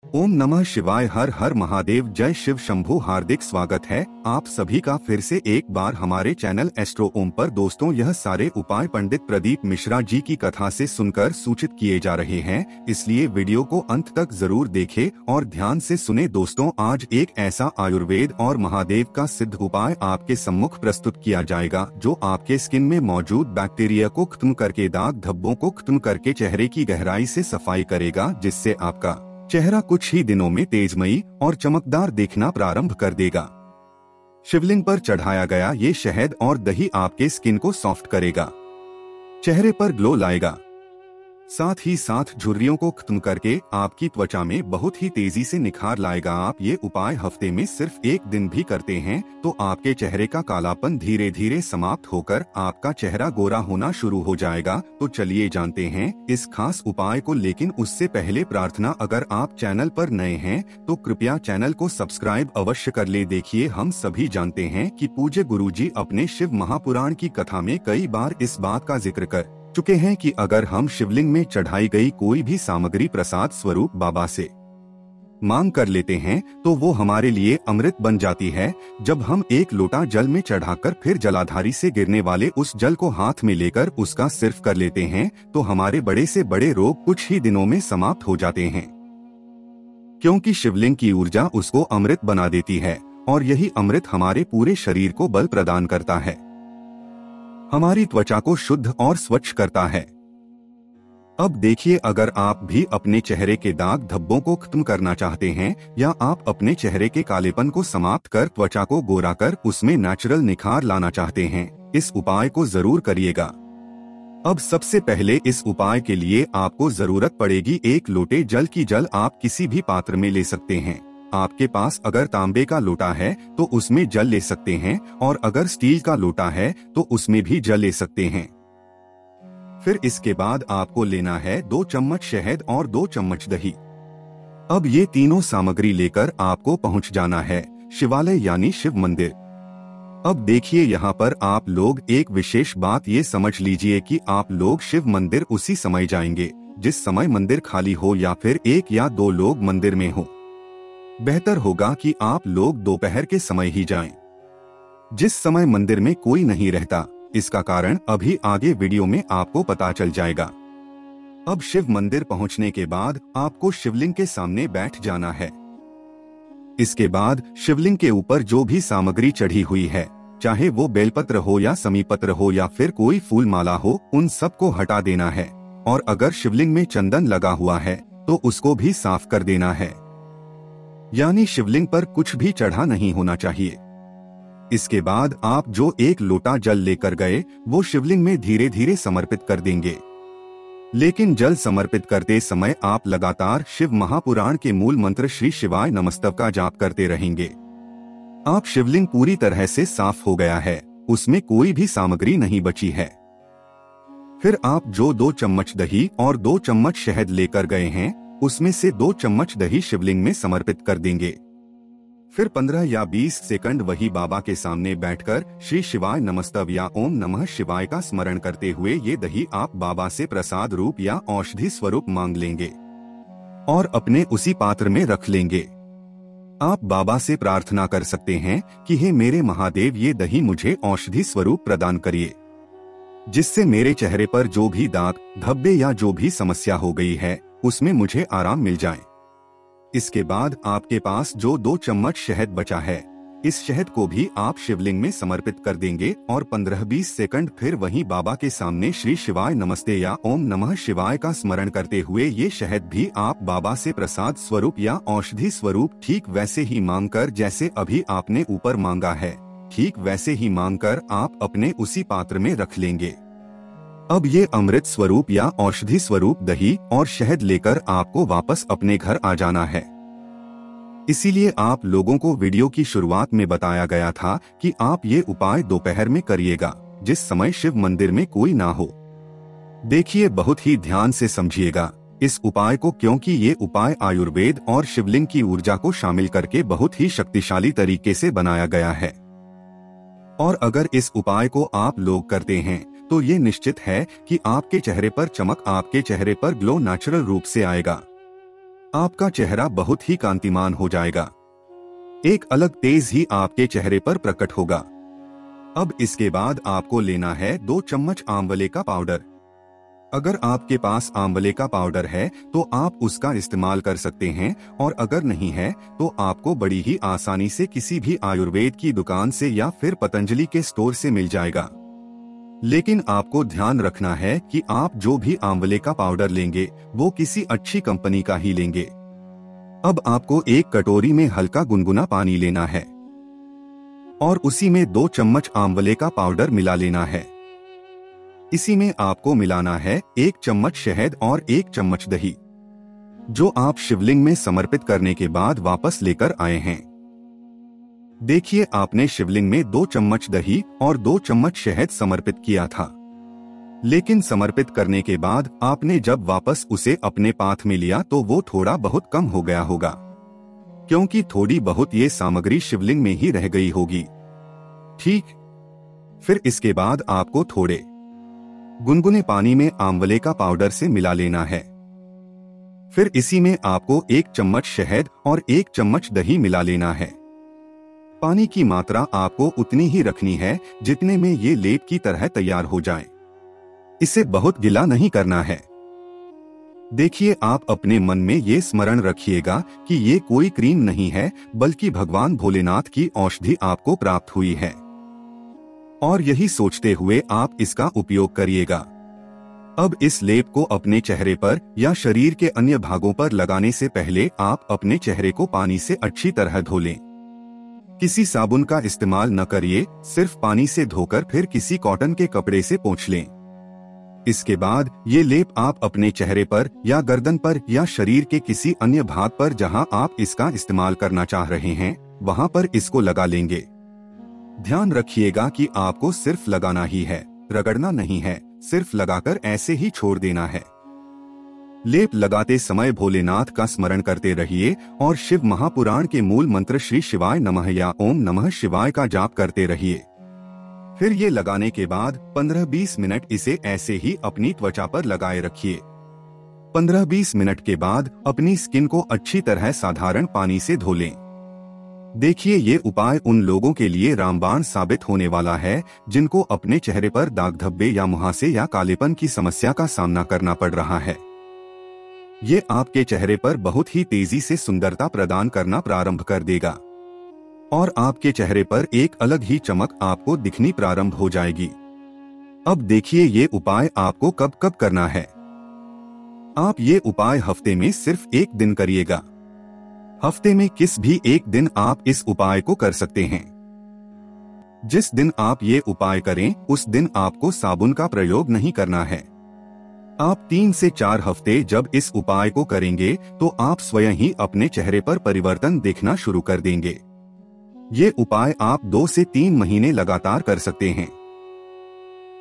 ओम नमः शिवाय। हर हर महादेव। जय शिव शंभू। हार्दिक स्वागत है आप सभी का फिर से एक बार हमारे चैनल एस्ट्रो ओम पर। दोस्तों, यह सारे उपाय पंडित प्रदीप मिश्रा जी की कथा से सुनकर सूचित किए जा रहे हैं, इसलिए वीडियो को अंत तक जरूर देखें और ध्यान से सुने। दोस्तों, आज एक ऐसा आयुर्वेद और महादेव का सिद्ध उपाय आपके सम्मुख प्रस्तुत किया जाएगा जो आपके स्किन में मौजूद बैक्टीरिया को खत्म करके, दाग धब्बों को खत्म करके चेहरे की गहराई से सफाई करेगा, जिससे आपका चेहरा कुछ ही दिनों में तेजमयी और चमकदार दिखना प्रारंभ कर देगा। शिवलिंग पर चढ़ाया गया ये शहद और दही आपके स्किन को सॉफ्ट करेगा, चेहरे पर ग्लो लाएगा, साथ ही साथ झुर्रियों को खत्म करके आपकी त्वचा में बहुत ही तेजी से निखार लाएगा। आप ये उपाय हफ्ते में सिर्फ एक दिन भी करते हैं तो आपके चेहरे का कालापन धीरे धीरे समाप्त होकर आपका चेहरा गोरा होना शुरू हो जाएगा। तो चलिए जानते हैं इस खास उपाय को, लेकिन उससे पहले प्रार्थना, अगर आप चैनल पर नए हैं तो कृपया चैनल को सब्सक्राइब अवश्य कर ले। देखिए, हम सभी जानते हैं कि पूज्य गुरुजी अपने शिव महापुराण की कथा में कई बार इस बात का जिक्र कर चुके हैं कि अगर हम शिवलिंग में चढ़ाई गई कोई भी सामग्री प्रसाद स्वरूप बाबा से मांग कर लेते हैं तो वो हमारे लिए अमृत बन जाती है। जब हम एक लोटा जल में चढ़ाकर फिर जलाधारी से गिरने वाले उस जल को हाथ में लेकर उसका सिर्फ कर लेते हैं तो हमारे बड़े से बड़े रोग कुछ ही दिनों में समाप्त हो जाते हैं, क्योंकि शिवलिंग की ऊर्जा उसको अमृत बना देती है और यही अमृत हमारे पूरे शरीर को बल प्रदान करता है, हमारी त्वचा को शुद्ध और स्वच्छ करता है। अब देखिए, अगर आप भी अपने चेहरे के दाग धब्बों को खत्म करना चाहते हैं या आप अपने चेहरे के कालेपन को समाप्त कर त्वचा को गोरा कर उसमें नेचुरल निखार लाना चाहते हैं, इस उपाय को जरूर करिएगा। अब सबसे पहले इस उपाय के लिए आपको जरूरत पड़ेगी एक लोटे जल की। जल आप किसी भी पात्र में ले सकते हैं। आपके पास अगर तांबे का लोटा है तो उसमें जल ले सकते हैं और अगर स्टील का लोटा है तो उसमें भी जल ले सकते हैं। फिर इसके बाद आपको लेना है 2 चम्मच शहद और 2 चम्मच दही। अब ये तीनों सामग्री लेकर आपको पहुंच जाना है शिवालय यानी शिव मंदिर। अब देखिए, यहाँ पर आप लोग एक विशेष बात ये समझ लीजिए कि आप लोग शिव मंदिर उसी समय जाएंगे जिस समय मंदिर खाली हो या फिर 1 या 2 लोग मंदिर में हो। बेहतर होगा कि आप लोग दोपहर के समय ही जाएं, जिस समय मंदिर में कोई नहीं रहता। इसका कारण अभी आगे वीडियो में आपको पता चल जाएगा। अब शिव मंदिर पहुंचने के बाद आपको शिवलिंग के सामने बैठ जाना है। इसके बाद शिवलिंग के ऊपर जो भी सामग्री चढ़ी हुई है, चाहे वो बेलपत्र हो या समीपत्र हो या फिर कोई फूल माला हो, उन सबको हटा देना है। और अगर शिवलिंग में चंदन लगा हुआ है तो उसको भी साफ कर देना है, यानी शिवलिंग पर कुछ भी चढ़ा नहीं होना चाहिए। इसके बाद आप जो एक लोटा जल लेकर गए वो शिवलिंग में धीरे धीरे समर्पित कर देंगे, लेकिन जल समर्पित करते समय आप लगातार शिव महापुराण के मूल मंत्र श्री शिवाय नमस्तव का जाप करते रहेंगे। आप शिवलिंग पूरी तरह से साफ हो गया है, उसमें कोई भी सामग्री नहीं बची है। फिर आप जो 2 चम्मच दही और 2 चम्मच शहद लेकर गए हैं उसमें से 2 चम्मच दही शिवलिंग में समर्पित कर देंगे। फिर 15 या 20 सेकंड वही बाबा के सामने बैठकर श्री शिवाय नमस्तव या ओम नमः शिवाय का स्मरण करते हुए ये दही आप बाबा से प्रसाद रूप या औषधि स्वरूप मांग लेंगे और अपने उसी पात्र में रख लेंगे। आप बाबा से प्रार्थना कर सकते हैं कि हे मेरे महादेव, ये दही मुझे औषधि स्वरूप प्रदान करिए, जिससे मेरे चेहरे पर जो भी दाग धब्बे या जो भी समस्या हो गई है उसमें मुझे आराम मिल जाए। इसके बाद आपके पास जो 2 चम्मच शहद बचा है, इस शहद को भी आप शिवलिंग में समर्पित कर देंगे और 15-20 सेकंड फिर वहीं बाबा के सामने श्री शिवाय नमस्ते या ओम नमः शिवाय का स्मरण करते हुए ये शहद भी आप बाबा से प्रसाद स्वरूप या औषधि स्वरूप ठीक वैसे ही मांगकर, जैसे अभी आपने ऊपर मांगा है, ठीक वैसे ही मांगकर आप अपने उसी पात्र में रख लेंगे। अब ये अमृत स्वरूप या औषधि स्वरूप दही और शहद लेकर आपको वापस अपने घर आ जाना है। इसीलिए आप लोगों को वीडियो की शुरुआत में बताया गया था कि आप ये उपाय दोपहर में करिएगा, जिस समय शिव मंदिर में कोई ना हो। देखिए, बहुत ही ध्यान से समझिएगा इस उपाय को, क्योंकि ये उपाय आयुर्वेद और शिवलिंग की ऊर्जा को शामिल करके बहुत ही शक्तिशाली तरीके से बनाया गया है। और अगर इस उपाय को आप लोग करते हैं तो ये निश्चित है कि आपके चेहरे पर चमक, आपके चेहरे पर ग्लो नेचुरल रूप से आएगा। आपका चेहरा बहुत ही कांतिमान हो जाएगा। एक अलग तेज ही आपके चेहरे पर प्रकट होगा। अब इसके बाद आपको लेना है 2 चम्मच आंवले का पाउडर। अगर आपके पास आंवले का पाउडर है तो आप उसका इस्तेमाल कर सकते हैं, और अगर नहीं है तो आपको बड़ी ही आसानी से किसी भी आयुर्वेद की दुकान से या फिर पतंजलि के स्टोर से मिल जाएगा। लेकिन आपको ध्यान रखना है कि आप जो भी आंवले का पाउडर लेंगे वो किसी अच्छी कंपनी का ही लेंगे। अब आपको एक कटोरी में हल्का गुनगुना पानी लेना है और उसी में 2 चम्मच आंवले का पाउडर मिला लेना है। इसी में आपको मिलाना है 1 चम्मच शहद और 1 चम्मच दही, जो आप शिवलिंग में समर्पित करने के बाद वापस लेकर आए हैं। देखिए, आपने शिवलिंग में 2 चम्मच दही और 2 चम्मच शहद समर्पित किया था, लेकिन समर्पित करने के बाद आपने जब वापस उसे अपने पाथ में लिया तो वो थोड़ा बहुत कम हो गया होगा, क्योंकि थोड़ी बहुत ये सामग्री शिवलिंग में ही रह गई होगी। ठीक, फिर इसके बाद आपको थोड़े गुनगुने पानी में आंवले का पाउडर से मिला लेना है। फिर इसी में आपको 1 चम्मच शहद और 1 चम्मच दही मिला लेना है। पानी की मात्रा आपको उतनी ही रखनी है जितने में ये लेप की तरह तैयार हो जाए। इसे बहुत गीला नहीं करना है। देखिए, आप अपने मन में ये स्मरण रखिएगा कि ये कोई क्रीम नहीं है, बल्कि भगवान भोलेनाथ की औषधि आपको प्राप्त हुई है, और यही सोचते हुए आप इसका उपयोग करिएगा। अब इस लेप को अपने चेहरे पर या शरीर के अन्य भागों पर लगाने से पहले आप अपने चेहरे को पानी से अच्छी तरह धो लें। किसी साबुन का इस्तेमाल न करिए, सिर्फ पानी से धोकर फिर किसी कॉटन के कपड़े से पोंछ लें। इसके बाद ये लेप आप अपने चेहरे पर या गर्दन पर या शरीर के किसी अन्य भाग पर जहां आप इसका इस्तेमाल करना चाह रहे हैं वहां पर इसको लगा लेंगे। ध्यान रखिएगा कि आपको सिर्फ लगाना ही है, रगड़ना नहीं है। सिर्फ लगाकर ऐसे ही छोड़ देना है। लेप लगाते समय भोलेनाथ का स्मरण करते रहिए और शिव महापुराण के मूल मंत्र श्री शिवाय नमः या ओम नमः शिवाय का जाप करते रहिए। फिर ये लगाने के बाद 15-20 मिनट इसे ऐसे ही अपनी त्वचा पर लगाए रखिए। 15-20 मिनट के बाद अपनी स्किन को अच्छी तरह साधारण पानी से धो लें। देखिए, ये उपाय उन लोगों के लिए रामबाण साबित होने वाला है जिनको अपने चेहरे पर दाग धब्बे या मुहासे या कालेपन की समस्या का सामना करना पड़ रहा है। ये आपके चेहरे पर बहुत ही तेजी से सुंदरता प्रदान करना प्रारंभ कर देगा और आपके चेहरे पर एक अलग ही चमक आपको दिखनी प्रारंभ हो जाएगी। अब देखिए, ये उपाय आपको कब कब करना है। आप ये उपाय हफ्ते में सिर्फ 1 दिन करिएगा। हफ्ते में किस भी एक दिन आप इस उपाय को कर सकते हैं। जिस दिन आप ये उपाय करें उस दिन आपको साबुन का प्रयोग नहीं करना है। आप 3 से 4 हफ्ते जब इस उपाय को करेंगे तो आप स्वयं ही अपने चेहरे पर परिवर्तन देखना शुरू कर देंगे। ये उपाय आप 2 से 3 महीने लगातार कर सकते हैं।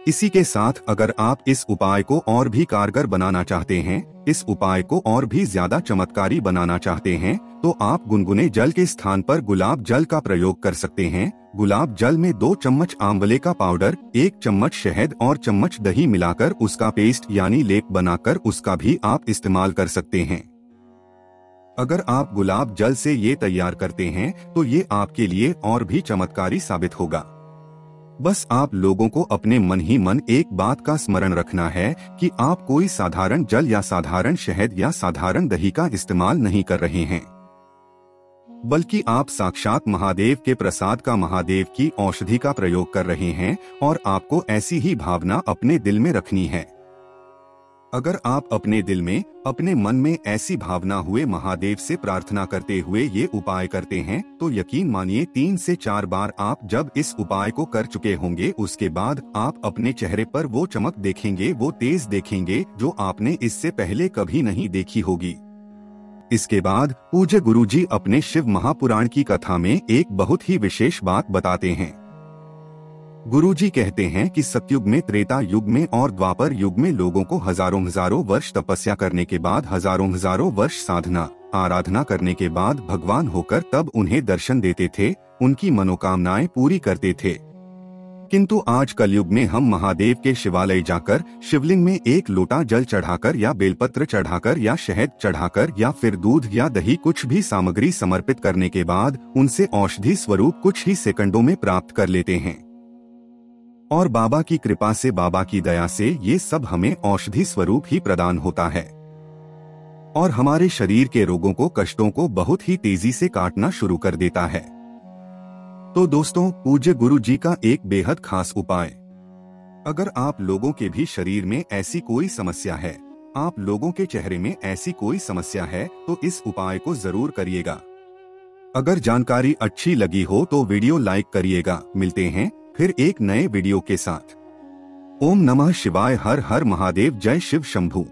इसी के साथ अगर आप इस उपाय को और भी कारगर बनाना चाहते हैं, इस उपाय को और भी ज्यादा चमत्कारी बनाना चाहते हैं, तो आप गुनगुने जल के स्थान पर गुलाब जल का प्रयोग कर सकते हैं। गुलाब जल में 2 चम्मच आंवले का पाउडर, 1 चम्मच शहद और चम्मच दही मिलाकर उसका पेस्ट यानी लेप बनाकर उसका भी आप इस्तेमाल कर सकते हैं। अगर आप गुलाब जल से ये तैयार करते हैं तो ये आपके लिए और भी चमत्कारी साबित होगा। बस आप लोगों को अपने मन ही मन एक बात का स्मरण रखना है कि आप कोई साधारण जल या साधारण शहद या साधारण दही का इस्तेमाल नहीं कर रहे हैं, बल्कि आप साक्षात महादेव के प्रसाद का, महादेव की औषधि का प्रयोग कर रहे हैं और आपको ऐसी ही भावना अपने दिल में रखनी है। अगर आप अपने दिल में, अपने मन में ऐसी भावना हुए महादेव से प्रार्थना करते हुए ये उपाय करते हैं तो यकीन मानिए 3 से 4 बार आप जब इस उपाय को कर चुके होंगे उसके बाद आप अपने चेहरे पर वो चमक देखेंगे, वो तेज देखेंगे जो आपने इससे पहले कभी नहीं देखी होगी। इसके बाद पूज्य गुरुजी अपने शिव महापुराण की कथा में एक बहुत ही विशेष बात बताते हैं। गुरुजी कहते हैं कि सतयुग में, त्रेता युग में और द्वापर युग में लोगों को हजारों वर्ष तपस्या करने के बाद, हजारों वर्ष साधना आराधना करने के बाद भगवान होकर तब उन्हें दर्शन देते थे, उनकी मनोकामनाएं पूरी करते थे। किंतु आज कलयुग में हम महादेव के शिवालय जाकर शिवलिंग में एक लोटा जल चढ़ाकर या बेलपत्र चढ़ाकर या शहद चढ़ाकर या फिर दूध या दही कुछ भी सामग्री समर्पित करने के बाद उनसे औषधि स्वरूप कुछ ही सेकंडों में प्राप्त कर लेते हैं। और बाबा की कृपा से, बाबा की दया से ये सब हमें औषधि स्वरूप ही प्रदान होता है और हमारे शरीर के रोगों को, कष्टों को बहुत ही तेजी से काटना शुरू कर देता है। तो दोस्तों, पूज्य गुरु जी का एक बेहद खास उपाय। अगर आप लोगों के भी शरीर में ऐसी कोई समस्या है, आप लोगों के चेहरे में ऐसी कोई समस्या है, तो इस उपाय को जरूर करिएगा। अगर जानकारी अच्छी लगी हो तो वीडियो लाइक करिएगा। मिलते हैं फिर एक नए वीडियो के साथ। ओम नमः शिवाय। हर हर महादेव। जय शिव शंभू।